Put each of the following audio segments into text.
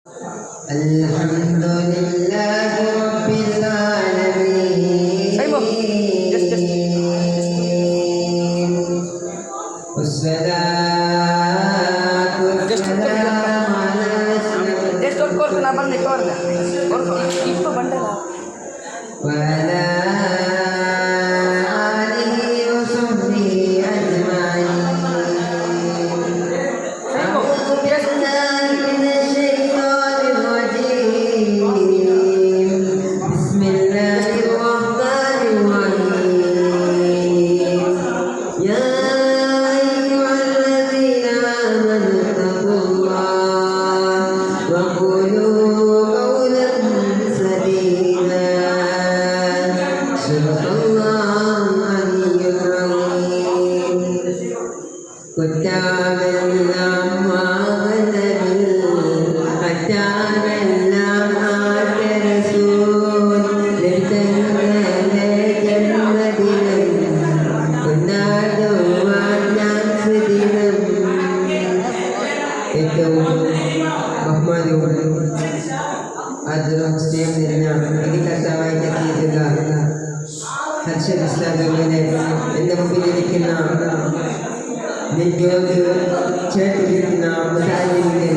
Alhamdulillahi Rabbil Alamin. Wassalatu wassalamu ala wa ala alihi wa sahbihi ajma'in. A'udzu billahi minasy syaithanir rajim. Bismillahirrahmanirrahim. Ya ayyuhalladzina amanu taqullaha wa qulu qawlan sadida. Sadaqallahul aliyyul azim. കുറ്റാമെല്ലാം മാവനവിൽ അറ്റാമെല്ലാം ആദരസൂൽ ലളിതങ്ങളെ ജന്മദിനം കൊണ്ടാടുവാൻ ഞാൻ സുദിനം. ഏറ്റവും ബഹുമാനവും ആദരവും നിറഞ്ഞ കർത്താവായി എത്തിയിട്ടുള്ള ഹർഷദ് ഇസ്ലാമിനെ എൻ്റെ മുമ്പിലിരിക്കുന്ന നെഞ്ചോട് ചേർത്തിരിക്കുന്ന മുജാഹിദീങ്ങളെ,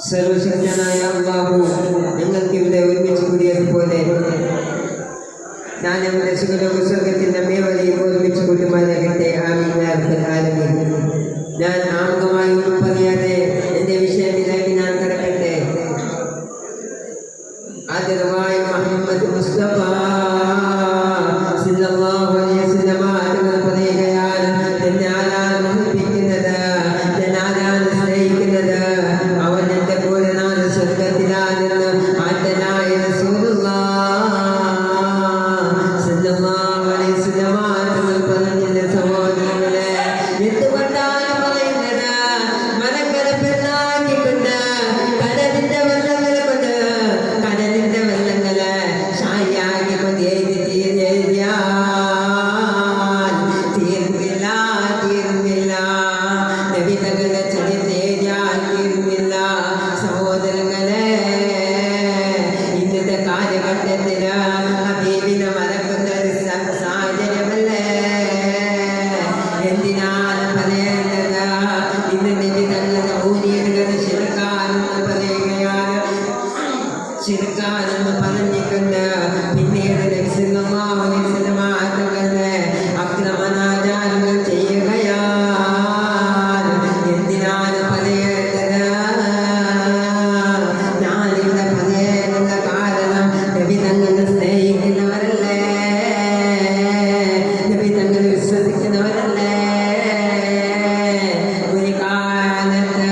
സർവശക്തനായ അല്ലാഹു നിങ്ങൾക്ക് ഇവിടെ ഒരുമിച്ച് കൂടിയതുപോലെ ഞാൻ നമ്മുടെ സുഖലോക സ്വർഗത്തിൽ നമ്മെ വരെയും ഒരുമിച്ച് കൂട്ടുമാറാകട്ടെ. ആമീൻ യാ റബ്ബൽ ആലമീൻ. ഞാൻ ആമുഖമായി ഒന്നും പറയാതെ എൻ്റെ വിഷയത്തിലേക്ക് ഞാൻ കടക്കട്ടെ. ആദരവായ മുഹമ്മദ് മുസ്തഫ സല്ലല്ലാഹു അലൈഹി വസല്ലം തങ്ങൾ പറയുകയാണ്, എന്നെ ആരാണ് ബഹുമാനിക്കുന്നത്, എന്നെ ആരാണ് സ്നേഹിക്കുന്നത്, അവൻ എൻ്റെ കൂടെ നാളെ സ്വർഗ്ഗത്തിലാണെന്ന് ആദ്യനായ റസൂലുള്ളാഹി സല്ലല്ലാഹു അലൈഹി വസല്ലം തങ്ങൾ പറഞ്ഞില്ലേ സഹോദരങ്ങളെ. എന്തുകൊണ്ടാണ് പറയുന്നത്? മലക്കര പെണ്ണാക്കിക്കൊണ്ട് കടലിന്റെ വെള്ളങ്ങളെ കൊണ്ട് കടലിന്റെ വെള്ളങ്ങളെ ഷായിയാക്കിക്കൊണ്ട് തീർന്നില്ല. നബി തങ്ങളുടെ ചരിത്രം എഴുതിയാൽ തീർന്നില്ല. സഹോദരങ്ങളെ, ഇന്നത്തെ കാലഘട്ടത്തില് ഹബീബിനെ മറക്കുന്ന ഒരു സാഹചര്യമല്ലേ? എന്തിനാണ് പറയേണ്ടത്? ഇന്ന് നബി തങ്ങളുടെ ഊരിയലുകൾ ശിർക്കാനെന്ന് പറയുകയാണ്. ശിർക്കാനെന്ന് പറഞ്ഞിട്ടുണ്ട്. പിന്നീട് നബി സല്ലല്ലാഹു അലൈഹി വസല്ലം തങ്ങളെ അക്രമണാചാരങ്ങൾ ചെയ്യുകയാണ്. എന്തിനാണ് പറയേണ്ടത്? ഞാനിവിടെ പറയാനുള്ള കാരണം നബി തങ്ങളെ സ്നേഹിക്കുന്നവരല്ലേ, നബി തങ്ങളെ വിശ്വസിക്കുന്നവരല്ലേ. ഒരു കാലത്ത്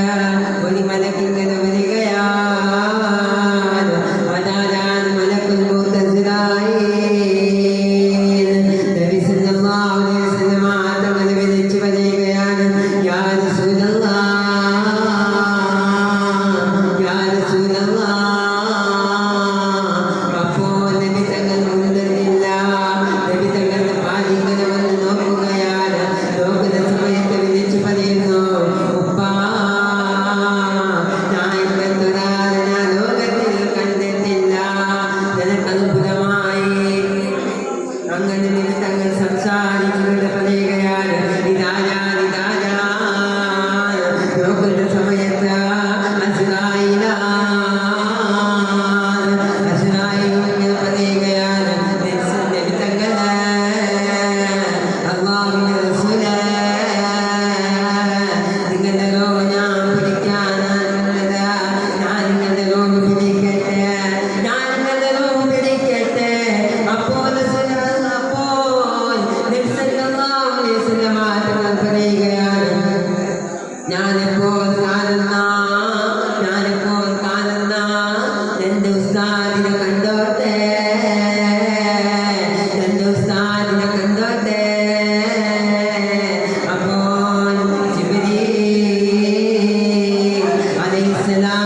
ഒരു മലക്കിങ്ങനെ വരികയാണ്. അതാരാണ്? മലക്കുൽ മൗത്ത് ഇസ്രായീൽ. നബി സല്ലല്ലാഹു അലൈഹി വസല്ലം തങ്ങളെ വിളിച്ചു പറയുകയാണ്, യാ റസൂലല്ലാഹ്, യാ റസൂലല്ലാഹ്. അപ്പോൾ നബി തങ്ങൾ മുണ്ടുന്നില്ല. നബി തങ്ങളുടെ പാലിങ്ങനെ വന്ന് നോക്കുകയാണ്. നോക്കുന്ന സമയത്ത് വിളിച്ചു പറയുന്നു, ഉപ്പാ, ഞാൻ ഇങ്ങനൊരാളെ ഞാൻ ലോകത്തിൽ കണ്ടിട്ടില്ല, നിനക്ക് അത്ഭുതമായി. അങ്ങനെ നബി തങ്ങൾ സംസാരിച്ചുകൊണ്ട് പറയുകയാണ്, ഇതാരാണ്? നോക്കുന്ന സമയത്ത് അസ്രായീൽ പറയുകയാണ്, നബി തങ്ങളെ, അല്ലാഹുവിന്റെ റസൂലേ, നിങ്ങളുടെ രോഗം ഞാൻ പിടിക്കാനാണുള്ളത്. ഞാൻ നിങ്ങളുടെ രോഗം പിടിക്കട്ടെ, ഞാൻ നിങ്ങളുടെ രോഗം പിടിക്കട്ടെ. അപ്പോൾ നബി സല്ലല്ലാഹു അലൈഹി വസല്ലം തങ്ങൾ പറയുകയാണ്, ഞാനിപ്പോൾ കാണുന്ന എൻ്റെ ഉസ്താദിനെ കണ്ടോട്ടെ, എൻ്റെ ഉസ്താദിനെ കണ്ടോട്ടെ. അപ്പോൾ ജിബ്രീൽ അലൈഹിസ്സലാം